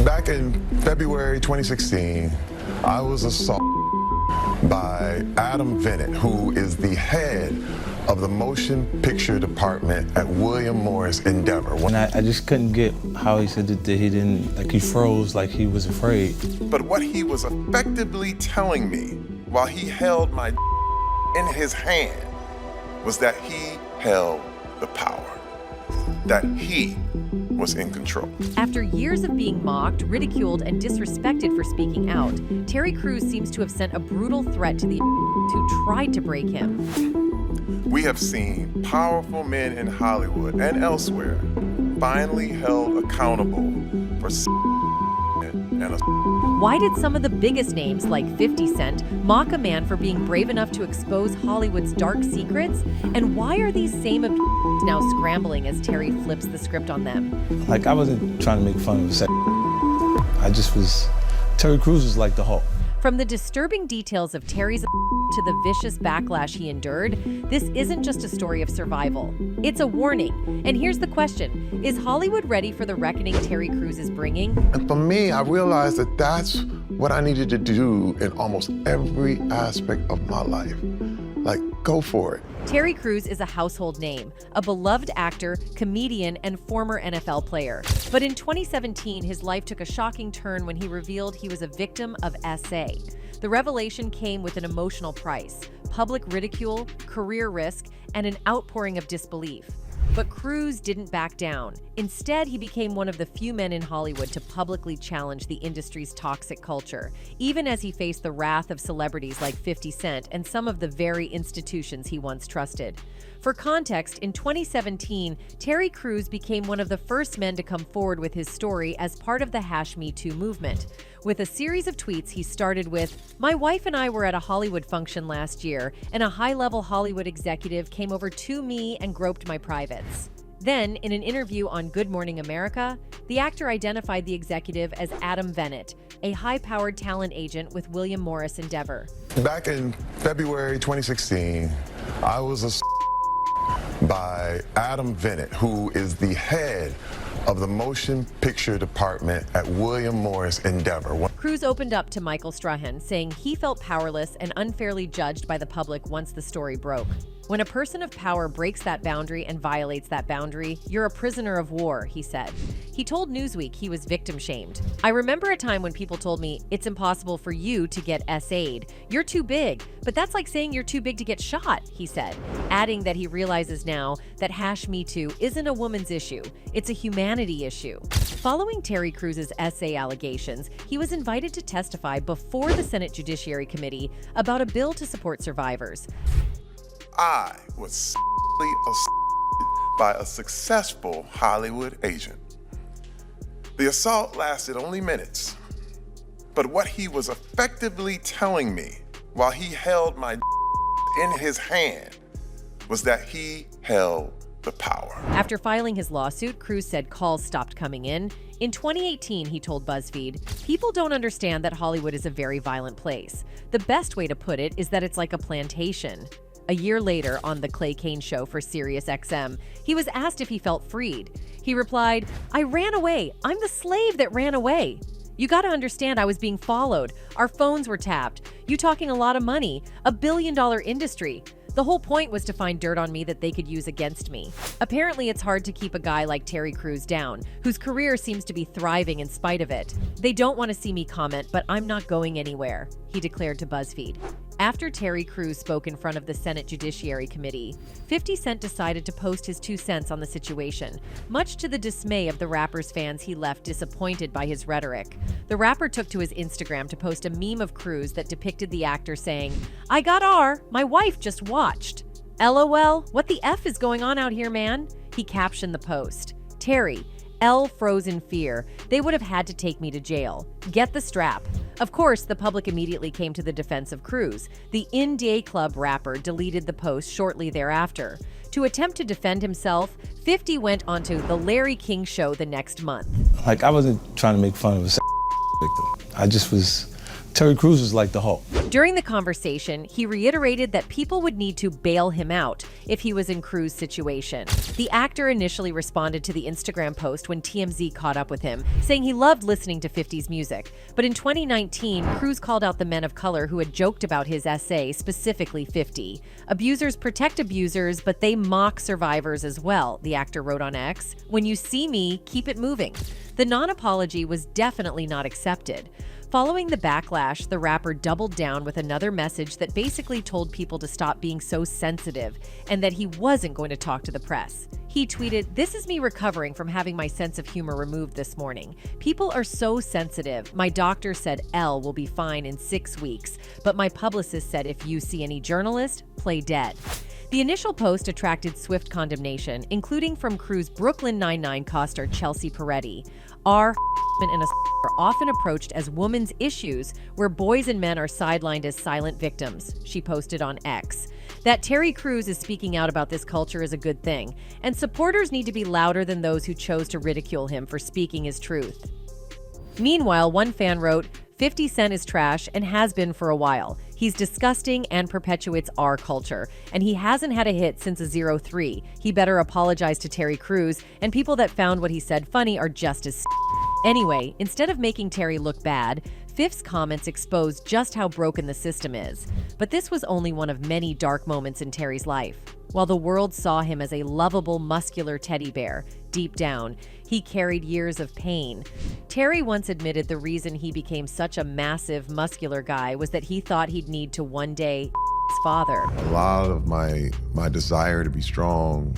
Back in February 2016, I was assaulted by Adam Bennett, who is the head of the motion picture department at William Morris Endeavor. And I just couldn't get how he said that he didn't, like he froze, like he was afraid. But what he was effectively telling me while he held my in his hand was that he held the power, that he was in control. After years of being mocked, ridiculed, and disrespected for speaking out, Terry Crews seems to have sent a brutal threat to the who tried to break him. We have seen powerful men in Hollywood and elsewhere finally held accountable for and Why did some of the biggest names, like 50 Cent, mock a man for being brave enough to expose Hollywood's dark secrets? And why are these same now scrambling as Terry flips the script on them? Like, I wasn't trying to make fun of sex. Terry Crews was like the Hulk. From the disturbing details of Terry's to the vicious backlash he endured, this isn't just a story of survival. It's a warning. And here's the question: is Hollywood ready for the reckoning Terry Crews is bringing? And for me, I realized that that's what I needed to do in almost every aspect of my life. Like, go for it. Terry Crews is a household name, a beloved actor, comedian, and former NFL player. But in 2017, his life took a shocking turn when he revealed he was a victim of SA. The revelation came with an emotional price: public ridicule, career risk, and an outpouring of disbelief. But Crews didn't back down. Instead, he became one of the few men in Hollywood to publicly challenge the industry's toxic culture, even as he faced the wrath of celebrities like 50 Cent and some of the very institutions he once trusted. For context, in 2017, Terry Crews became one of the first men to come forward with his story as part of the #MeToo movement. With a series of tweets he started with, "My wife and I were at a Hollywood function last year, and a high-level Hollywood executive came over to me and groped my privates." Then, in an interview on Good Morning America, the actor identified the executive as Adam Bennett, a high-powered talent agent with William Morris Endeavor. Back in February 2016, I was assaulted by Adam Bennett, who is the head of the motion picture department at William Morris Endeavor. Crews opened up to Michael Strahan, saying he felt powerless and unfairly judged by the public once the story broke. "When a person of power breaks that boundary and violates that boundary, you're a prisoner of war," he said. He told Newsweek he was victim-shamed. "I remember a time when people told me, it's impossible for you to get SA'd. You're too big, but that's like saying you're too big to get shot," he said, adding that he realizes now that #MeToo isn't a woman's issue, it's a humanity issue. Following Terry Crews' SA allegations, he was invited to testify before the Senate Judiciary Committee about a bill to support survivors. I was assaulted by a successful Hollywood agent. The assault lasted only minutes, but what he was effectively telling me while he held my in his hand was that he held the power. After filing his lawsuit, Crews said calls stopped coming in. In 2018, he told BuzzFeed, "People don't understand that Hollywood is a very violent place. The best way to put it is that it's like a plantation." A year later, on The Clay Kane Show for SiriusXM, he was asked if he felt freed. He replied, "I ran away. I'm the slave that ran away. You gotta understand, I was being followed. Our phones were tapped. You talking a lot of money, $1 billion industry. The whole point was to find dirt on me that they could use against me." Apparently, it's hard to keep a guy like Terry Crews down, whose career seems to be thriving in spite of it. "They don't want to see me comment, but I'm not going anywhere," he declared to BuzzFeed. After Terry Crews spoke in front of the Senate Judiciary Committee, 50 Cent decided to post his 2 cents on the situation. Much to the dismay of the rapper's fans, he left disappointed by his rhetoric. The rapper took to his Instagram to post a meme of Crews that depicted the actor saying, "I got R, my wife just watched. LOL, what the F is going on out here, man?" He captioned the post, "Terry, L froze in fear. They would have had to take me to jail. Get the strap." Of course, the public immediately came to the defense of Crews. The In Day Club rapper deleted the post shortly thereafter. To attempt to defend himself, 50 went onto The Larry King Show the next month. Like, I wasn't trying to make fun of a victim. Terry Crews was like the Hulk. During the conversation, he reiterated that people would need to bail him out if he was in Cruz's situation. The actor initially responded to the Instagram post when TMZ caught up with him, saying he loved listening to 50s music. But in 2019, Cruz called out the men of color who had joked about his essay, specifically 50. Abusers protect abusers, but they mock survivors as well, the actor wrote on X. When you see me, keep it moving. The non-apology was definitely not accepted. Following the backlash, the rapper doubled down with another message that basically told people to stop being so sensitive and that he wasn't going to talk to the press. He tweeted, "This is me recovering from having my sense of humor removed this morning. People are so sensitive. My doctor said L will be fine in 6 weeks, but my publicist said if you see any journalist, play dead." The initial post attracted swift condemnation, including from Cruz Brooklyn Nine-Nine co-star Chelsea Peretti. Our and are often approached as women's issues, where boys and men are sidelined as silent victims, she posted on X. That Terry Crews is speaking out about this culture is a good thing, and supporters need to be louder than those who chose to ridicule him for speaking his truth. Meanwhile, one fan wrote, 50 Cent is trash and has been for a while. He's disgusting and perpetuates our culture, and he hasn't had a hit since a 0-3. He better apologize to Terry Crews, and people that found what he said funny are just as Anyway, instead of making Terry look bad, Fifth's comments exposed just how broken the system is. But this was only one of many dark moments in Terry's life. While the world saw him as a lovable, muscular teddy bear, deep down, he carried years of pain. Terry once admitted the reason he became such a massive, muscular guy was that he thought he'd need to one day his father. A lot of my desire to be strong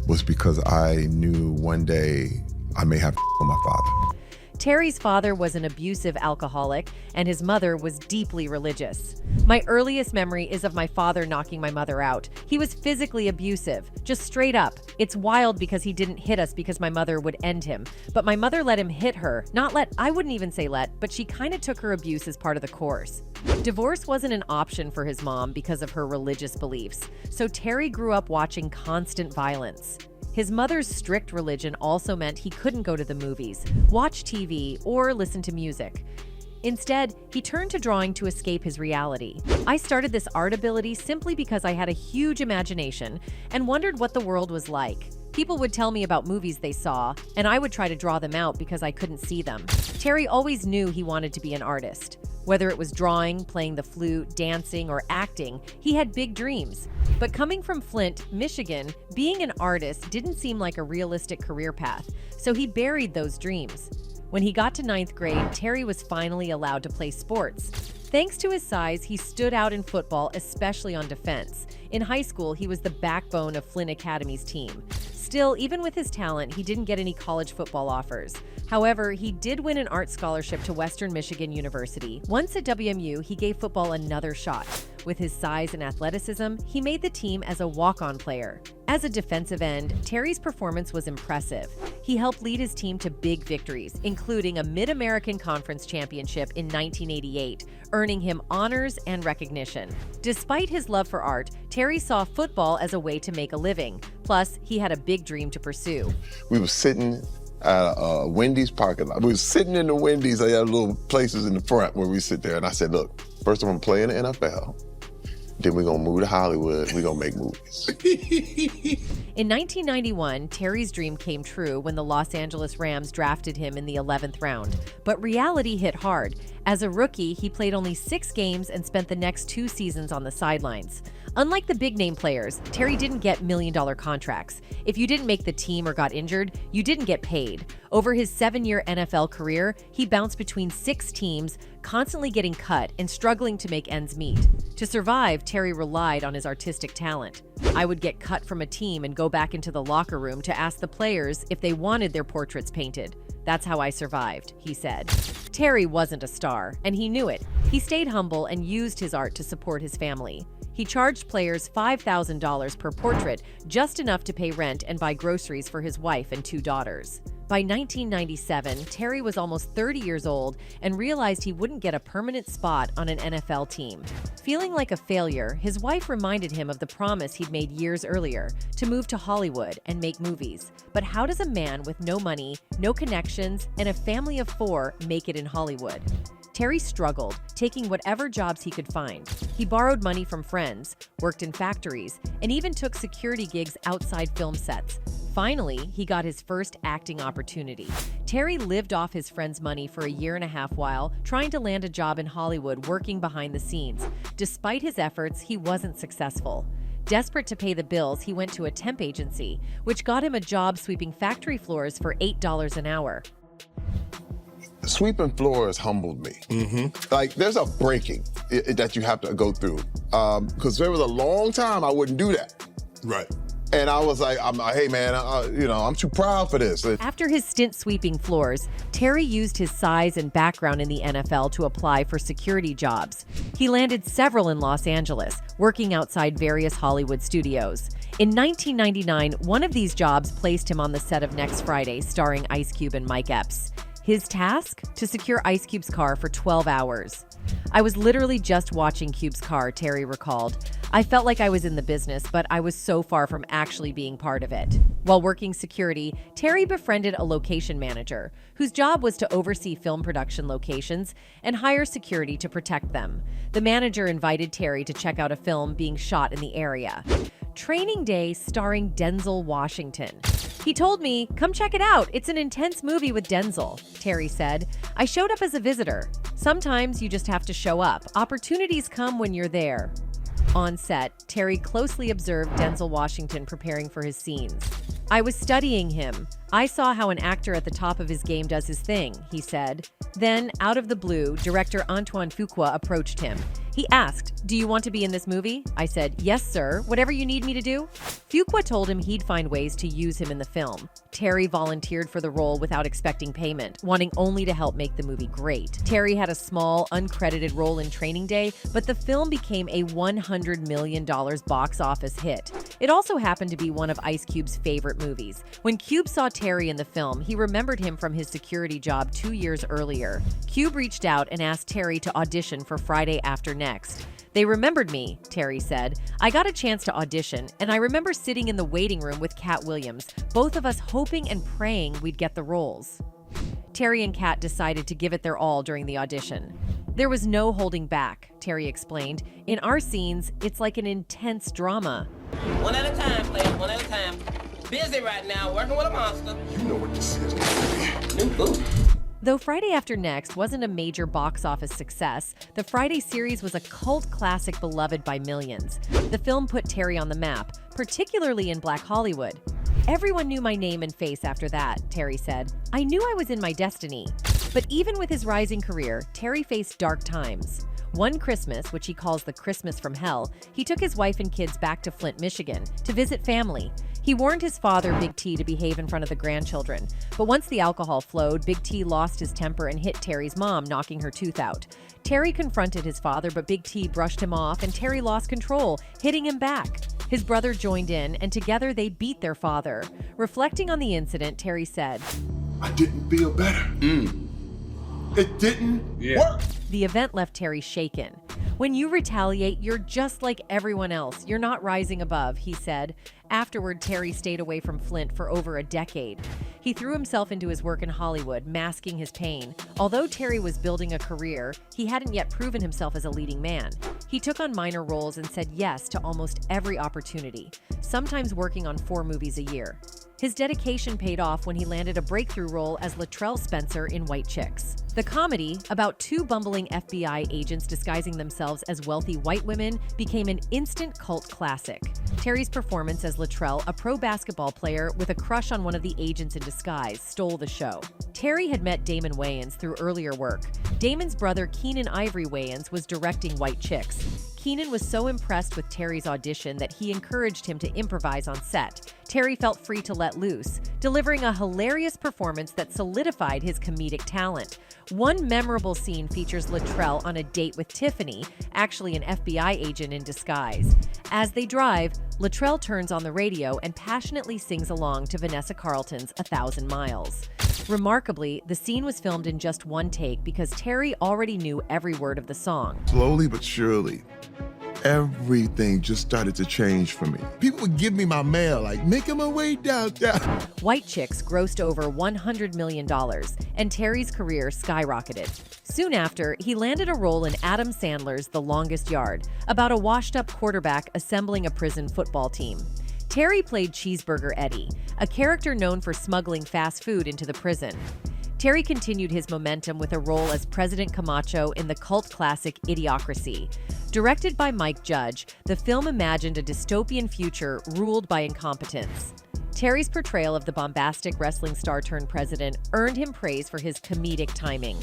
was because I knew one day I may have to my father. Terry's father was an abusive alcoholic, and his mother was deeply religious. My earliest memory is of my father knocking my mother out. He was physically abusive, just straight up. It's wild because he didn't hit us because my mother would end him. But my mother let him hit her. I wouldn't even say let, but she kind of took her abuse as part of the course. Divorce wasn't an option for his mom because of her religious beliefs, so Terry grew up watching constant violence. His mother's strict religion also meant he couldn't go to the movies, watch TV, or listen to music. Instead, he turned to drawing to escape his reality. I started this art ability simply because I had a huge imagination and wondered what the world was like. People would tell me about movies they saw, and I would try to draw them out because I couldn't see them. Terry always knew he wanted to be an artist. Whether it was drawing, playing the flute, dancing, or acting, he had big dreams. But coming from Flint, Michigan, being an artist didn't seem like a realistic career path, so he buried those dreams. When he got to 9th grade, Terry was finally allowed to play sports. Thanks to his size, he stood out in football, especially on defense. In high school, he was the backbone of Flint Academy's team. Still, even with his talent, he didn't get any college football offers. However, he did win an art scholarship to Western Michigan University. Once at WMU, he gave football another shot. With his size and athleticism, he made the team as a walk-on player. As a defensive end, Terry's performance was impressive. He helped lead his team to big victories, including a Mid-American Conference championship in 1988, earning him honors and recognition. Despite his love for art, Terry saw football as a way to make a living. Plus, he had a big dream to pursue. We were sitting at a Wendy's parking lot. We were sitting in the Wendy's. They had little places in the front where we sit there. And I said, look, first I'm gonna play in the NFL. Then we're gonna move to Hollywood. We're gonna make movies. In 1991, Terry's dream came true when the Los Angeles Rams drafted him in the 11th round. But reality hit hard. As a rookie, he played only 6 games and spent the next 2 seasons on the sidelines. Unlike the big-name players, Terry didn't get million-dollar contracts. If you didn't make the team or got injured, you didn't get paid. Over his 7-year NFL career, he bounced between 6 teams, constantly getting cut and struggling to make ends meet. To survive, Terry relied on his artistic talent. I would get cut from a team and go back into the locker room to ask the players if they wanted their portraits painted. That's how I survived, he said. Terry wasn't a star, and he knew it. He stayed humble and used his art to support his family. He charged players $5,000 per portrait, just enough to pay rent and buy groceries for his wife and 2 daughters. By 1997, Terry was almost 30 years old and realized he wouldn't get a permanent spot on an NFL team. Feeling like a failure, his wife reminded him of the promise he'd made years earlier, to move to Hollywood and make movies. But how does a man with no money, no connections, and a family of 4 make it in Hollywood? Terry struggled, taking whatever jobs he could find. He borrowed money from friends, worked in factories, and even took security gigs outside film sets. Finally, he got his first acting opportunity. Terry lived off his friend's money for a year and a half while trying to land a job in Hollywood working behind the scenes. Despite his efforts, he wasn't successful. Desperate to pay the bills, he went to a temp agency, which got him a job sweeping factory floors for $8 an hour. Sweeping floors humbled me. Like, there's a breaking that you have to go through. Because there was a long time I wouldn't do that. Right. And I was like, hey man, I'm too proud for this. After his stint sweeping floors, Terry used his size and background in the NFL to apply for security jobs. He landed several in Los Angeles, working outside various Hollywood studios. In 1999, one of these jobs placed him on the set of Next Friday, starring Ice Cube and Mike Epps. His task? To secure Ice Cube's car for 12 hours. I was literally just watching Cube's car, Terry recalled. I felt like I was in the business, but I was so far from actually being part of it. While working security, Terry befriended a location manager, whose job was to oversee film production locations and hire security to protect them. The manager invited Terry to check out a film being shot in the area. Training Day starring Denzel Washington. He told me, "Come check it out. It's an intense movie with Denzel," Terry said. "I showed up as a visitor. Sometimes you just have to show up. Opportunities come when you're there." On set, Terry closely observed Denzel Washington preparing for his scenes. "I was studying him. I saw how an actor at the top of his game does his thing," he said. Then, out of the blue, director Antoine Fuqua approached him. He asked, "Do you want to be in this movie?" I said, "Yes, sir. Whatever you need me to do." Fuqua told him he'd find ways to use him in the film. Terry volunteered for the role without expecting payment, wanting only to help make the movie great. Terry had a small, uncredited role in Training Day, but the film became a $100 million box office hit. It also happened to be one of Ice Cube's favorite movies. When Cube saw Terry in the film, he remembered him from his security job 2 years earlier. Cube reached out and asked Terry to audition for Friday After Next. "They remembered me," Terry said. "I got a chance to audition, and I remember sitting in the waiting room with Cat Williams, both of us hoping and praying we'd get the roles." Terry and Cat decided to give it their all during the audition. "There was no holding back," Terry explained. "In our scenes, it's like an intense drama." One at a time, players, one at a time. Busy right now, working with a monster. You know what this is, baby. New food. Though Friday After Next wasn't a major box office success, the Friday series was a cult classic beloved by millions. The film put Terry on the map, particularly in Black Hollywood. "Everyone knew my name and face after that," Terry said. "I knew I was in my destiny." But even with his rising career, Terry faced dark times. One Christmas, which he calls the Christmas from Hell, he took his wife and kids back to Flint, Michigan, to visit family. He warned his father, Big T, to behave in front of the grandchildren. But once the alcohol flowed, Big T lost his temper and hit Terry's mom, knocking her tooth out. Terry confronted his father, but Big T brushed him off, and Terry lost control, hitting him back. His brother joined in, and together they beat their father. Reflecting on the incident, Terry said, I didn't feel better. It didn't work. The event left Terry shaken. "When you retaliate, you're just like everyone else. You're not rising above," he said. Afterward, Terry stayed away from Flint for over a decade. He threw himself into his work in Hollywood, masking his pain. Although Terry was building a career, he hadn't yet proven himself as a leading man. He took on minor roles and said yes to almost every opportunity, sometimes working on 4 movies a year. His dedication paid off when he landed a breakthrough role as Latrell Spencer in White Chicks. The comedy, about 2 bumbling FBI agents disguising themselves as wealthy white women, became an instant cult classic. Terry's performance as Latrell, a pro basketball player with a crush on one of the agents in disguise, stole the show. Terry had met Damon Wayans through earlier work. Damon's brother Keenan Ivory Wayans was directing White Chicks. Keenan was so impressed with Terry's audition that he encouraged him to improvise on set. Terry felt free to let loose, delivering a hilarious performance that solidified his comedic talent. One memorable scene features Latrell on a date with Tiffany, actually an FBI agent in disguise. As they drive, Latrell turns on the radio and passionately sings along to Vanessa Carlton's 1,000 Miles. Remarkably, the scene was filmed in just 1 take because Terry already knew every word of the song. Slowly but surely, everything just started to change for me. People would give me my mail, like, making my way downtown. White Chicks grossed over $100 million, and Terry's career skyrocketed. Soon after, he landed a role in Adam Sandler's The Longest Yard, about a washed-up quarterback assembling a prison football team. Terry played Cheeseburger Eddie, a character known for smuggling fast food into the prison. Terry continued his momentum with a role as President Camacho in the cult classic Idiocracy. Directed by Mike Judge, the film imagined a dystopian future ruled by incompetence. Terry's portrayal of the bombastic wrestling star turned president earned him praise for his comedic timing.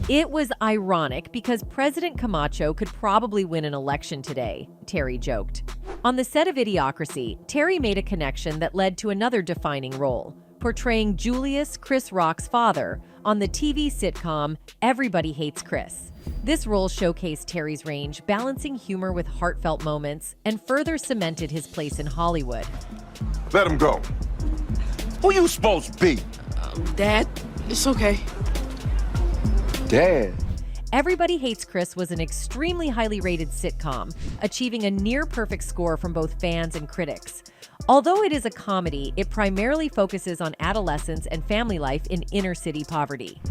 It was ironic because President Camacho could probably win an election today, Terry joked. On the set of Idiocracy, Terry made a connection that led to another defining role, portraying Julius, Chris Rock's father, on the TV sitcom Everybody Hates Chris. This role showcased Terry's range, balancing humor with heartfelt moments, and further cemented his place in Hollywood. Let him go. Who you supposed to be? Dad, it's okay. Dad. Everybody Hates Chris was an extremely highly rated sitcom, achieving a near-perfect score from both fans and critics. Although it is a comedy, it primarily focuses on adolescence and family life in inner-city poverty.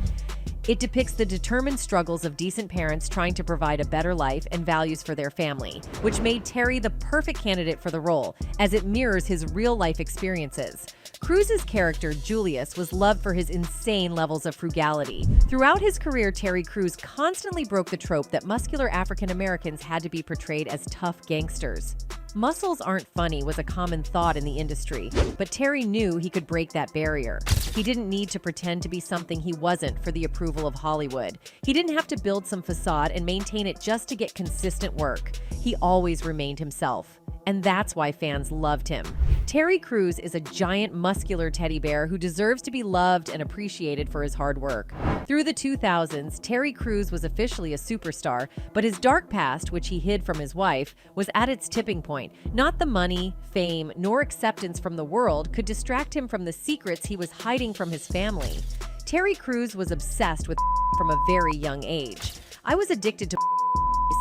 It depicts the determined struggles of decent parents trying to provide a better life and values for their family, which made Terry the perfect candidate for the role, as it mirrors his real-life experiences. Cruz's character, Julius, was loved for his insane levels of frugality. Throughout his career, Terry Crews constantly broke the trope that muscular African Americans had to be portrayed as tough gangsters. Muscles aren't funny was a common thought in the industry, but Terry knew he could break that barrier. He didn't need to pretend to be something he wasn't for the approval of Hollywood. He didn't have to build some facade and maintain it just to get consistent work. He always remained himself. And that's why fans loved him. Terry Crews is a giant, muscular teddy bear who deserves to be loved and appreciated for his hard work. Through the 2000s, Terry Crews was officially a superstar, but his dark past, which he hid from his wife, was at its tipping point. Not the money, fame, nor acceptance from the world could distract him from the secrets he was hiding from his family. Terry Crews was obsessed with from a very young age. "I was addicted to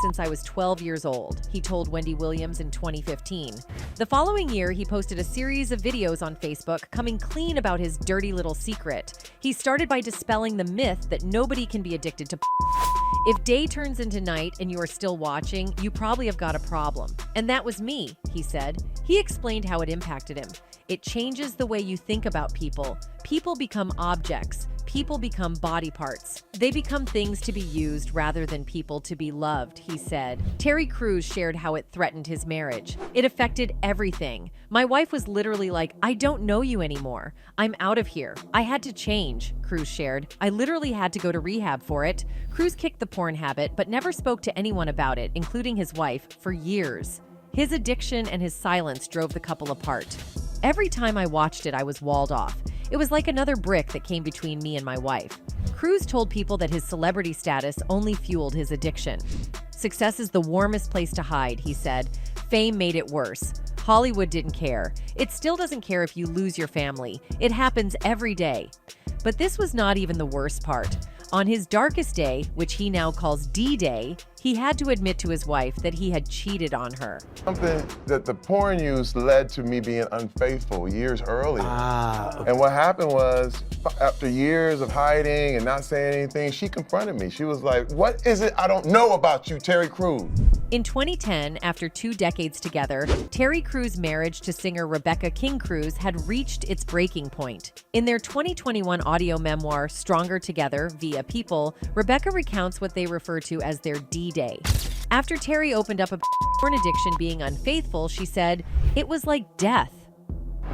since I was 12 years old," he told Wendy Williams in 2015. The following year, he posted a series of videos on Facebook coming clean about his dirty little secret. He started by dispelling the myth that nobody can be addicted to "If day turns into night and you are still watching, you probably have got a problem. And that was me," he said. He explained how it impacted him. "It changes the way you think about people. People become objects. People become body parts. They become things to be used rather than people to be loved," he said. Terry Crews shared how it threatened his marriage. "It affected everything. My wife was literally like, 'I don't know you anymore. I'm out of here. I had to change," Crews shared. "I literally had to go to rehab for it." Crews kicked the porn habit, but never spoke to anyone about it, including his wife, for years. His addiction and his silence drove the couple apart. "Every time I watched it, I was walled off. It was like another brick that came between me and my wife." Crews told people that his celebrity status only fueled his addiction. "Success is the warmest place to hide," he said. "Fame made it worse. Hollywood didn't care. It still doesn't care if you lose your family. It happens every day." But this was not even the worst part. On his darkest day, which he now calls D-Day, he had to admit to his wife that he had cheated on her. Something that the porn use led to me being unfaithful years earlier. Okay. And what happened was, after years of hiding and not saying anything, she confronted me. She was like, "What is it I don't know about you, Terry Crews?" In 2010, after 2 decades together, Terry Crews' marriage to singer Rebecca King Crews had reached its breaking point. In their 2021 audio memoir, Stronger Together, via People, Rebecca recounts what they refer to as their D-Day. After Terry opened up about porn addiction being unfaithful, she said, "It was like death."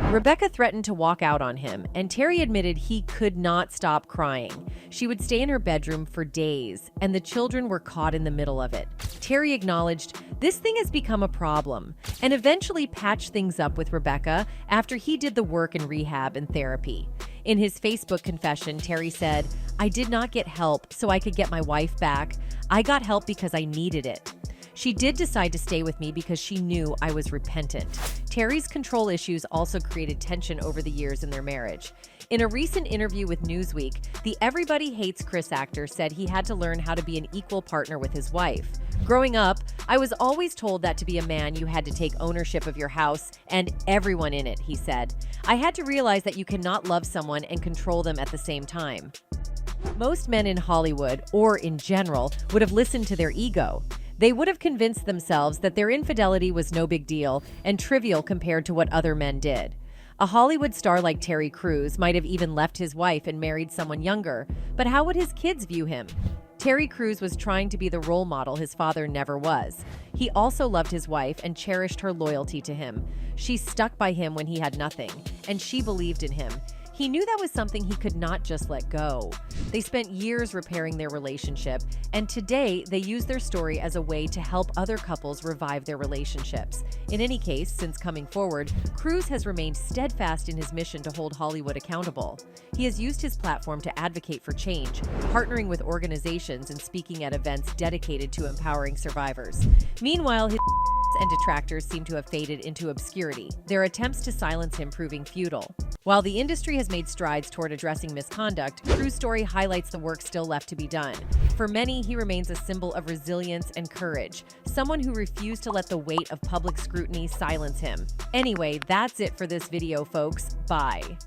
Rebecca threatened to walk out on him, and Terry admitted he could not stop crying. She would stay in her bedroom for days, and the children were caught in the middle of it. Terry acknowledged, "This thing has become a problem," and eventually patched things up with Rebecca after he did the work in rehab and therapy. In his Facebook confession, Terry said, "I did not get help so I could get my wife back. I got help because I needed it. She did decide to stay with me because she knew I was repentant." Terry's control issues also created tension over the years in their marriage. In a recent interview with Newsweek, the Everybody Hates Chris actor said he had to learn how to be an equal partner with his wife. "Growing up, I was always told that to be a man, you had to take ownership of your house and everyone in it," he said. "I had to realize that you cannot love someone and control them at the same time." Most men in Hollywood, or in general, would have listened to their ego. They would have convinced themselves that their infidelity was no big deal and trivial compared to what other men did. A Hollywood star like Terry Crews might have even left his wife and married someone younger, but how would his kids view him? Terry Crews was trying to be the role model his father never was. He also loved his wife and cherished her loyalty to him. She stuck by him when he had nothing, and she believed in him. He knew that was something he could not just let go. They spent years repairing their relationship, and today they use their story as a way to help other couples revive their relationships. In any case, since coming forward, Crews has remained steadfast in his mission to hold Hollywood accountable. He has used his platform to advocate for change, partnering with organizations and speaking at events dedicated to empowering survivors. Meanwhile, his and detractors seem to have faded into obscurity, their attempts to silence him proving futile. While the industry has made strides toward addressing misconduct, Crews' story highlights the work still left to be done. For many, he remains a symbol of resilience and courage, someone who refused to let the weight of public scrutiny silence him. Anyway, that's it for this video, folks. Bye.